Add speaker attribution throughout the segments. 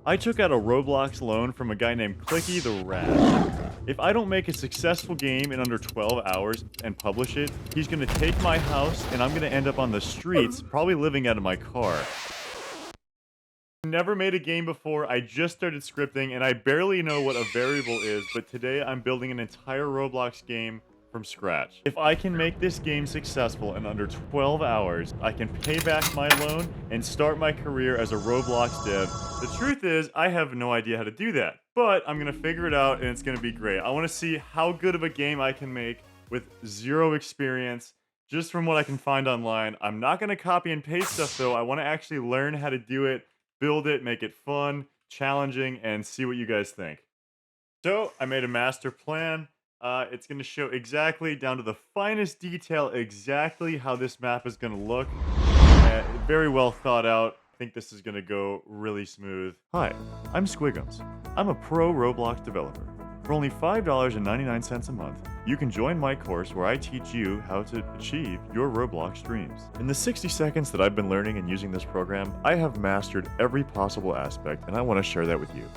Speaker 1: I took out a Roblox loan from a guy named Clicky the Rat. If I don't make a successful game in under 12 hours and publish it, he's gonna take my house and I'm gonna end up on the streets, probably living out of my car. Never made a game before, I just started scripting and I barely know what a variable is, but today I'm building an entire Roblox game from scratch. If I can make this game successful in under 12 hours, I can pay back my loan and start my career as a Roblox dev. The truth is, I have no idea how to do that, but I'm gonna figure it out and it's gonna be great. I wanna see how good of a game I can make with zero experience, just from what I can find online. I'm not gonna copy and paste stuff though. I wanna actually learn how to do it, build it, make it fun, challenging, and see what you guys think. So I made a master plan. It's going to show exactly down to the finest detail exactly how this map is going to look. Very well thought out. I think this is going to go really smooth. Hi, I'm Squigums. I'm a pro Roblox developer. For only $5.99 a month, you can join my course where I teach you how to achieve your Roblox dreams. In the 60 seconds that I've been learning and using this program, I have mastered every possible aspect, and I want to share that with you.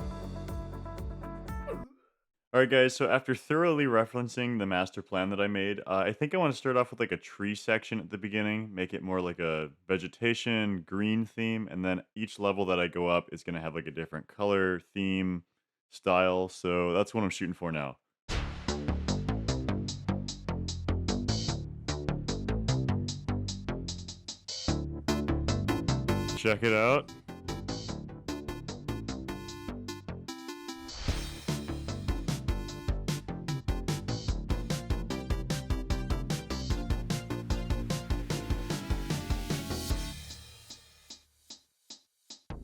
Speaker 1: Alright guys, so after thoroughly referencing the master plan that I made, I think I want to start off with like a tree section at the beginning, make it more like a vegetation, green theme, and then each level that I go up is going to have like a different color, theme, style, so that's what I'm shooting for now. Check it out.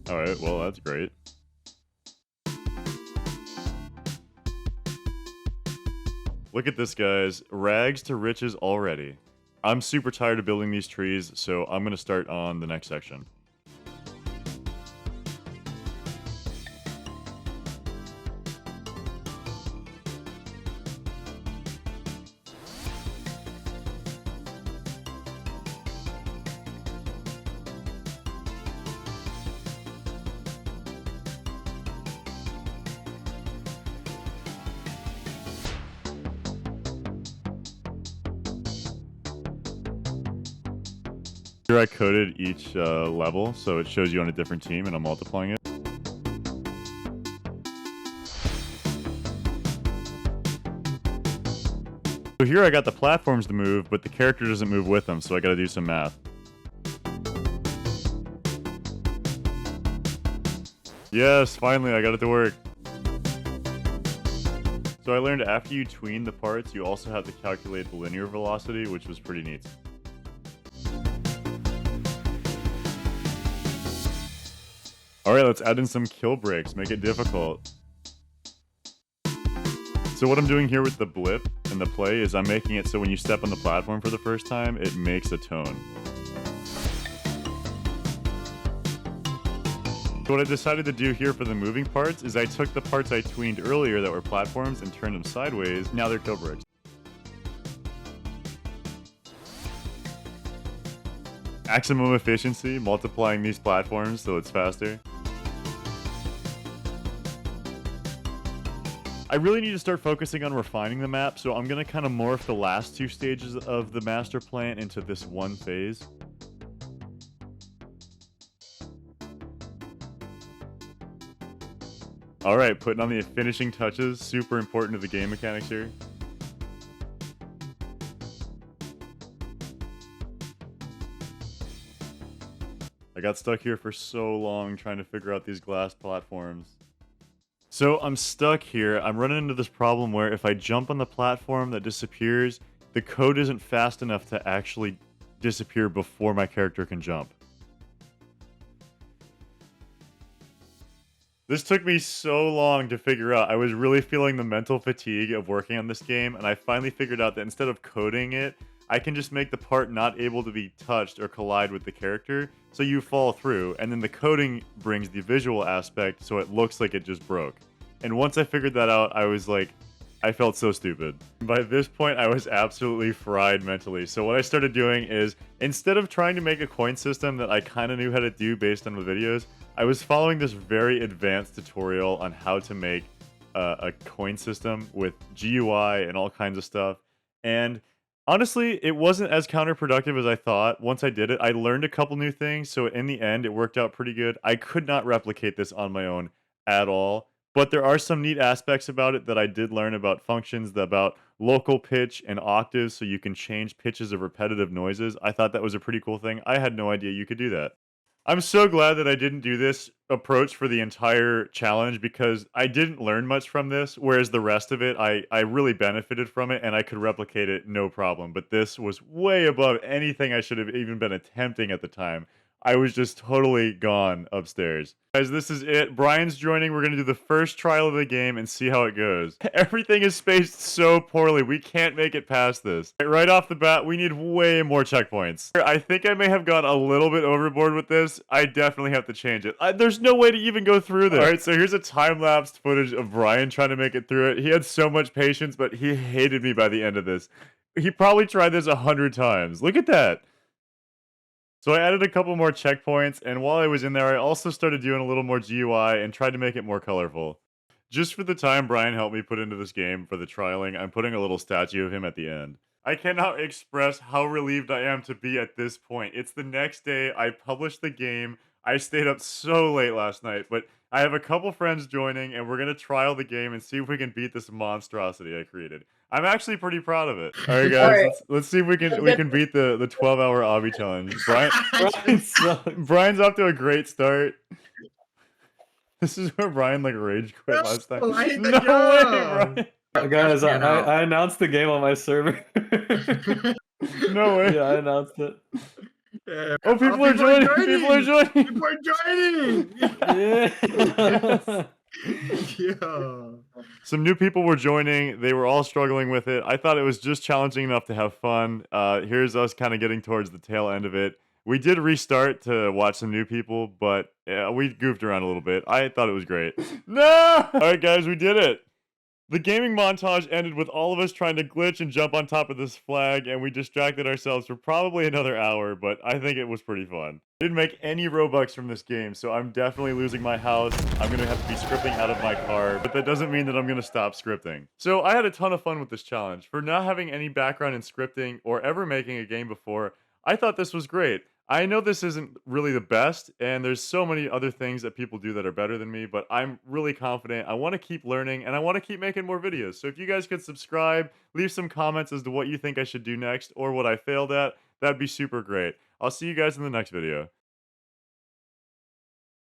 Speaker 1: Alright, well, that's great. Look at this, guys. Rags to riches already. I'm super tired of building these trees, so I'm gonna start on the next section. Here I coded each level, so it shows you on a different team, and I'm multiplying it. So here I got the platforms to move, but the character doesn't move with them, so I gotta do some math. Yes, finally, I got it to work. So I learned after you tween the parts, you also have to calculate the linear velocity, which was pretty neat. Alright, let's add in some kill breaks, make it difficult. So what I'm doing here with the blip and the play is I'm making it so when you step on the platform for the first time, it makes a tone. So what I decided to do here for the moving parts is I took the parts I tweened earlier that were platforms and turned them sideways. Now they're kill bricks. Maximum efficiency, multiplying these platforms so it's faster. I really need to start focusing on refining the map, so I'm going to kind of morph the last two stages of the master plan into this one phase. Alright, putting on the finishing touches, super important to the game mechanics here. I got stuck here for so long trying to figure out these glass platforms. So I'm stuck here. I'm running into this problem where if I jump on the platform that disappears, the code isn't fast enough to actually disappear before my character can jump. This took me so long to figure out. I was really feeling the mental fatigue of working on this game, and I finally figured out that instead of coding it, I can just make the part not able to be touched or collide with the character, so you fall through, and then the coding brings the visual aspect so it looks like it just broke. And once I figured that out, I was like, I felt so stupid. By this point, I was absolutely fried mentally. So what I started doing is, instead of trying to make a coin system that I kind of knew how to do based on the videos, I was following this very advanced tutorial on how to make a coin system with GUI and all kinds of stuff. And honestly, it wasn't as counterproductive as I thought. Once I did it, I learned a couple new things. So in the end, it worked out pretty good. I could not replicate this on my own at all. But there are some neat aspects about it that I did learn about functions, about local pitch and octaves, so you can change pitches of repetitive noises. I thought that was a pretty cool thing. I had no idea you could do that. I'm so glad that I didn't do this approach for the entire challenge because I didn't learn much from this, whereas the rest of it, I really benefited from it and I could replicate it no problem. But this was way above anything I should have even been attempting at the time. I was just totally gone upstairs. Guys, this is it. Brian's joining. We're going to do the first trial of the game and see how it goes. Everything is spaced so poorly. We can't make it past this. Right off the bat, we need way more checkpoints. I think I may have gone a little bit overboard with this. I definitely have to change it. There's no way to even go through this. All right, so here's a time-lapsed footage of Brian trying to make it through it. He had so much patience, but he hated me by the end of this. He probably tried this 100 times. Look at that. So I added a couple more checkpoints, and while I was in there, I also started doing a little more GUI and tried to make it more colorful. Just for the time Brian helped me put into this game for the trialing, I'm putting a little statue of him at the end. I cannot express how relieved I am to be at this point. It's the next day, I published the game. I stayed up so late last night, but I have a couple friends joining, and we're gonna trial the game and see if we can beat this monstrosity I created. I'm actually pretty proud of it. All right, guys, let's see if we can beat the 12-hour obby challenge. Brian's off to a great start. This is where Brian like rage quit last time. No way, Brian.
Speaker 2: Guys, I announced the game on my server.
Speaker 1: No way.
Speaker 2: Yeah, I announced it.
Speaker 1: Yeah. Oh, people are joining! People are joining!
Speaker 3: People are joining!
Speaker 2: Yeah.
Speaker 3: Yeah.
Speaker 1: Some new people were joining. They were all struggling with it. I thought it was just challenging enough to have fun. Here's us kind of getting towards the tail end of it. We did restart to watch some new people, but we goofed around a little bit. I thought it was great. No! All right, guys, we did it. The gaming montage ended with all of us trying to glitch and jump on top of this flag, and we distracted ourselves for probably another hour, but I think it was pretty fun. I didn't make any Robux from this game, so I'm definitely losing my house. I'm going to have to be scripting out of my car, but that doesn't mean that I'm going to stop scripting. So I had a ton of fun with this challenge. For not having any background in scripting or ever making a game before, I thought this was great. I know this isn't really the best, and there's so many other things that people do that are better than me, but I'm really confident. I want to keep learning, and I want to keep making more videos. So if you guys could subscribe, leave some comments as to what you think I should do next or what I failed at, that'd be super great. I'll see you guys in the next video.